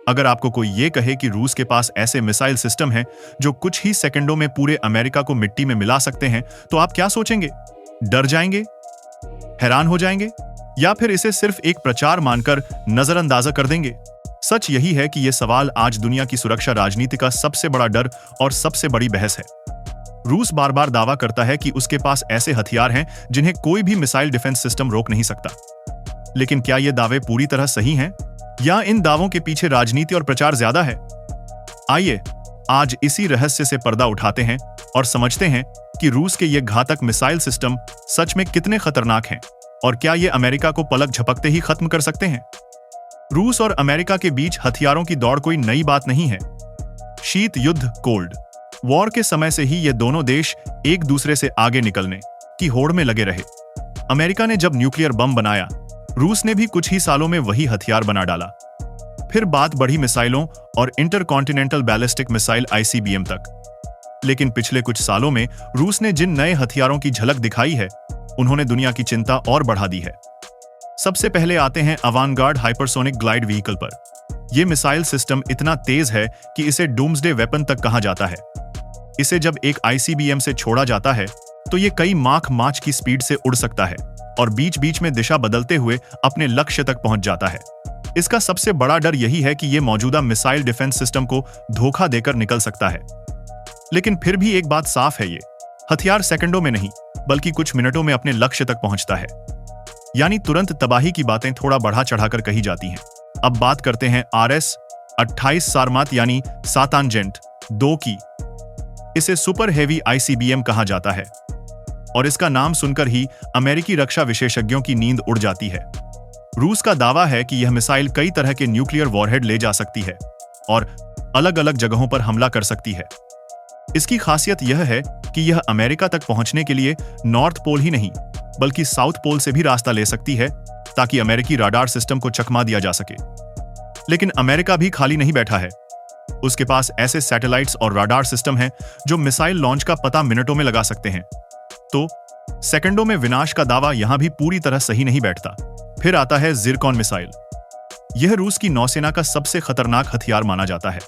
अगर आपको कोई ये कहे कि रूस के पास ऐसे मिसाइल सिस्टम हैं जो कुछ ही सेकंडों में पूरे अमेरिका को मिट्टी में मिला सकते हैं, तो आप क्या सोचेंगे? डर जाएंगे? हैरान हो जाएंगे? या फिर इसे सिर्फ एक प्रचार मानकर नजरअंदाज कर देंगे? सच यही है कि यह सवाल आज दुनिया की सुरक्षा राजनीति का सबसे बड़ा डर और सबसे बड़ी बहस है। रूस बार बार दावा करता है कि उसके पास ऐसे हथियार हैं जिन्हें कोई भी मिसाइल डिफेंस सिस्टम रोक नहीं सकता। लेकिन क्या ये दावे पूरी तरह सही हैं? या इन दावों के पीछे राजनीति और प्रचार ज्यादा है? आइए आज इसी रहस्य से पर्दा उठाते हैं और समझते हैं कि रूस के ये घातक मिसाइल सिस्टम सच में कितने खतरनाक हैं और क्या ये अमेरिका को पलक झपकते ही खत्म कर सकते हैं। रूस और अमेरिका के बीच हथियारों की दौड़ कोई नई बात नहीं है। शीत युद्ध, कोल्ड वॉर के समय से ही ये दोनों देश एक दूसरे से आगे निकलने की होड़ में लगे रहे। अमेरिका ने जब न्यूक्लियर बम बनाया, रूस ने भी कुछ ही सालों में वही हथियार बना डाला। फिर बात बढ़ी मिसाइलों और इंटरकॉन्टिनेंटल बैलिस्टिक मिसाइल ICBM तक। लेकिन पिछले कुछ सालों में रूस ने जिन नए हथियारों की झलक दिखाई है, उन्होंने दुनिया की चिंता और बढ़ा दी है। सबसे पहले आते हैं अवांगार्ड हाइपरसोनिक ग्लाइड व्हीकल पर। यह मिसाइल सिस्टम इतना तेज है कि इसे डूम्सडे वेपन तक कहा जाता है। इसे जब एक ICBM से छोड़ा जाता है तो ये कई माच की स्पीड से उड़ सकता है और बीच बीच में दिशा बदलते हुए अपने लक्ष्य तक पहुंच जाता है। इसका सबसे बड़ा डर यही है कि यह मौजूदा मिसाइल डिफेंस सिस्टम को धोखा देकर निकल सकता है। लेकिन फिर भी एक बात साफ है, ये हथियार सेकंडों में नहीं बल्कि कुछ मिनटों में अपने लक्ष्य तक पहुंचता है। यानी तुरंत तबाही की बातें थोड़ा बढ़ा चढ़ाकर कही जाती हैं। अब बात करते हैं RS-28 सारमात यानी सातानजेंट 2 की। इसे सुपर हेवी ICBM कहा जाता है और इसका नाम सुनकर ही अमेरिकी रक्षा विशेषज्ञों की नींद उड़ जाती है। रूस का दावा है कि यह मिसाइल कई तरह के न्यूक्लियर वॉरहेड ले जा सकती है और अलग अलग जगहों पर हमला कर सकती है। इसकी खासियत यह है कि यह अमेरिका तक पहुंचने के लिए नॉर्थ पोल ही नहीं बल्कि साउथ पोल से भी रास्ता ले सकती है, ताकि अमेरिकी राडार सिस्टम को चकमा दिया जा सके। लेकिन अमेरिका भी खाली नहीं बैठा है। उसके पास ऐसे सैटेलाइट्स और राडार सिस्टम हैं जो मिसाइल लॉन्च का पता मिनटों में लगा सकते हैं। तो सेकंडों में विनाश का दावा यहां भी पूरी तरह सही नहीं बैठता। फिर आता है जिरकॉन मिसाइल। यह रूस की नौसेना का सबसे खतरनाक हथियार माना जाता है।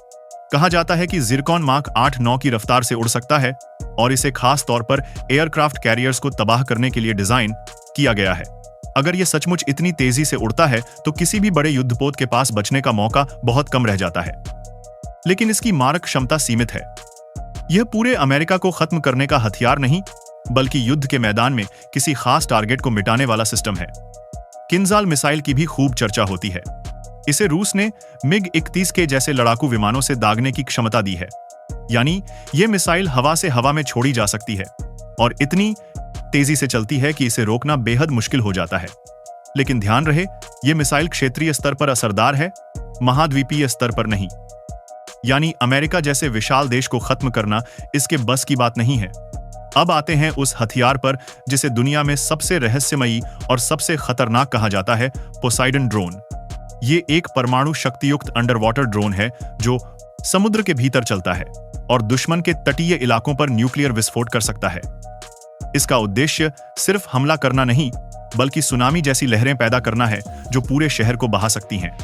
कहा जाता है कि जिरकॉन माक 8-9 की रफ्तार से उड़ सकता है और इसे खास तौर पर एयरक्राफ्ट कैरियर्स को तबाह करने के लिए डिजाइन किया गया है। अगर यह सचमुच इतनी तेजी से उड़ता है तो किसी भी बड़े युद्धपोत के पास बचने का मौका बहुत कम रह जाता है। लेकिन इसकी मारक क्षमता सीमित है। यह पूरे अमेरिका को खत्म करने का हथियार नहीं बल्कि युद्ध के मैदान में किसी खास टारगेट को मिटाने वाला सिस्टम है। किंजाल मिसाइल की भी खूब चर्चा होती है। इसे रूस ने MiG-31 के जैसे लड़ाकू विमानों से दागने की क्षमता दी है। यानी यह मिसाइल हवा से हवा में छोड़ी जा सकती है और इतनी तेजी से चलती है कि इसे रोकना बेहद मुश्किल हो जाता है। लेकिन ध्यान रहे, यह मिसाइल क्षेत्रीय स्तर पर असरदार है, महाद्वीपीय स्तर पर नहीं। यानी अमेरिका जैसे विशाल देश को खत्म करना इसके बस की बात नहीं है। अब आते हैं उस हथियार पर जिसे दुनिया में सबसे रहस्यमयी और सबसे खतरनाक कहा जाता है, पोसाइडन ड्रोन। ये एक परमाणु शक्तियुक्त अंडर वाटर ड्रोन है जो समुद्र के भीतर चलता है और दुश्मन के तटीय इलाकों पर न्यूक्लियर विस्फोट कर सकता है। इसका उद्देश्य सिर्फ हमला करना नहीं बल्कि सुनामी जैसी लहरें पैदा करना है जो पूरे शहर को बहा सकती हैं।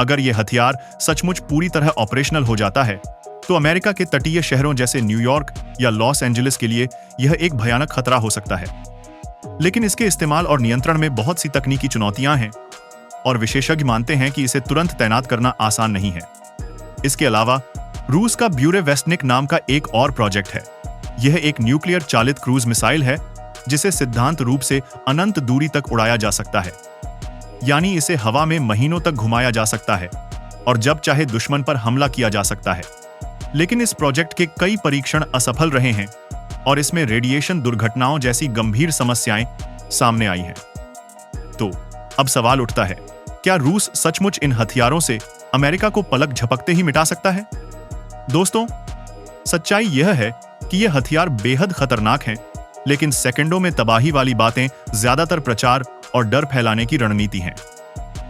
अगर यह हथियार सचमुच पूरी तरह ऑपरेशनल हो जाता है तो अमेरिका के तटीय शहरों जैसे न्यूयॉर्क या लॉस एंजलिस के लिए यह एक भयानक खतरा हो सकता है। लेकिन इसके इस्तेमाल और नियंत्रण में बहुत सी तकनीकी चुनौतियां हैं और विशेषज्ञ मानते हैं कि इसे तुरंत तैनात करना आसान नहीं है। इसके अलावा रूस का ब्यूरेवेस्टनिक नाम का एक और प्रोजेक्ट है। यह एक न्यूक्लियर चालित क्रूज मिसाइल है जिसे सिद्धांत रूप से अनंत दूरी तक उड़ाया जा सकता है। यानी इसे हवा में महीनों तक घुमाया जा सकता है और जब चाहे दुश्मन पर हमला किया जा सकता है। लेकिन इस प्रोजेक्ट के कई परीक्षण असफल रहे हैं और इसमें रेडिएशन दुर्घटनाओं जैसी गंभीर समस्याएं सामने आई हैं। तो अब सवाल उठता है, क्या रूस सचमुच इन हथियारों से अमेरिका को पलक झपकते ही मिटा सकता है? दोस्तों, सच्चाई यह है कि ये हथियार बेहद खतरनाक हैं, लेकिन सेकंडों में तबाही वाली बातें ज्यादातर प्रचार और डर फैलाने की रणनीति हैं।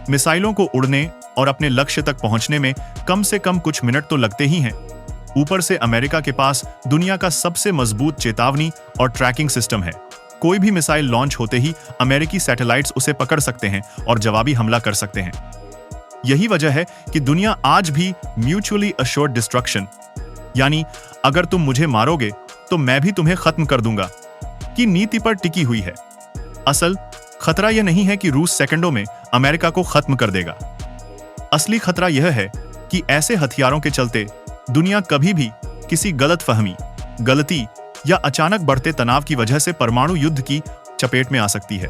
मिसाइलों को उड़ने और अपने लक्ष्य तक पहुंचने में कम से कम कुछ मिनट तो लगते ही हैं। ऊपर से अमेरिका के पास दुनिया का सबसे मजबूत चेतावनी और ट्रैकिंग सिस्टम है। कोई भी मिसाइल लॉन्च होते ही अमेरिकी सैटेलाइट्स उसे पकड़ सकते हैं और जवाबी हमला कर सकते हैं। यही वजह है कि दुनिया आज भी म्यूचुअली अश्योर्ड डिस्ट्रक्शन, यानी अगर तुम मुझे मारोगे तो मैं भी तुम्हें खत्म कर दूंगा, की नीति पर टिकी हुई है। असल खतरा यह नहीं है कि रूस सेकंडों में अमेरिका को खत्म कर देगा। असली खतरा यह है कि ऐसे हथियारों के चलते दुनिया कभी भी किसी गलतफहमी, गलती या अचानक बढ़ते तनाव की वजह से परमाणु युद्ध की चपेट में आ सकती है।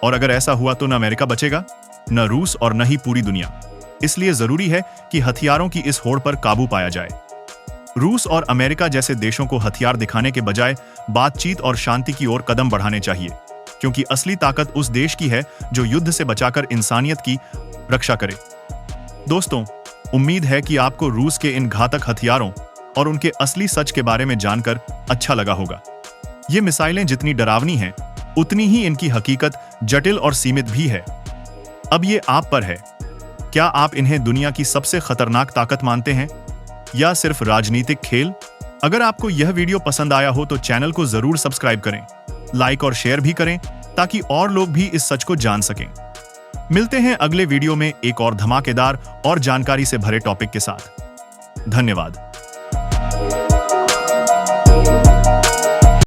और अगर ऐसा हुआ तो न अमेरिका बचेगा, न रूस और न ही पूरी दुनिया। इसलिए जरूरी है कि हथियारों की इस होड़ पर काबू पाया जाए। रूस और अमेरिका जैसे देशों को हथियार दिखाने के बजाय बातचीत और शांति की ओर कदम बढ़ाने चाहिए, क्योंकि असली ताकत उस देश की है जो युद्ध से बचाकर इंसानियत की रक्षा करे। दोस्तों, उम्मीद है कि आपको रूस के इन घातक हथियारों और उनके असली सच के बारे में जानकर अच्छा लगा होगा। ये मिसाइलें जितनी डरावनी हैं, उतनी ही इनकी हकीकत जटिल और सीमित भी है। अब ये आप पर है, क्या आप इन्हें दुनिया की सबसे खतरनाक ताकत मानते हैं या सिर्फ राजनीतिक खेल? अगर आपको यह वीडियो पसंद आया हो तो चैनल को जरूर सब्सक्राइब करें, लाइक और शेयर भी करें ताकि और लोग भी इस सच को जान सकें। मिलते हैं अगले वीडियो में एक और धमाकेदार और जानकारी से भरे टॉपिक के साथ। धन्यवाद।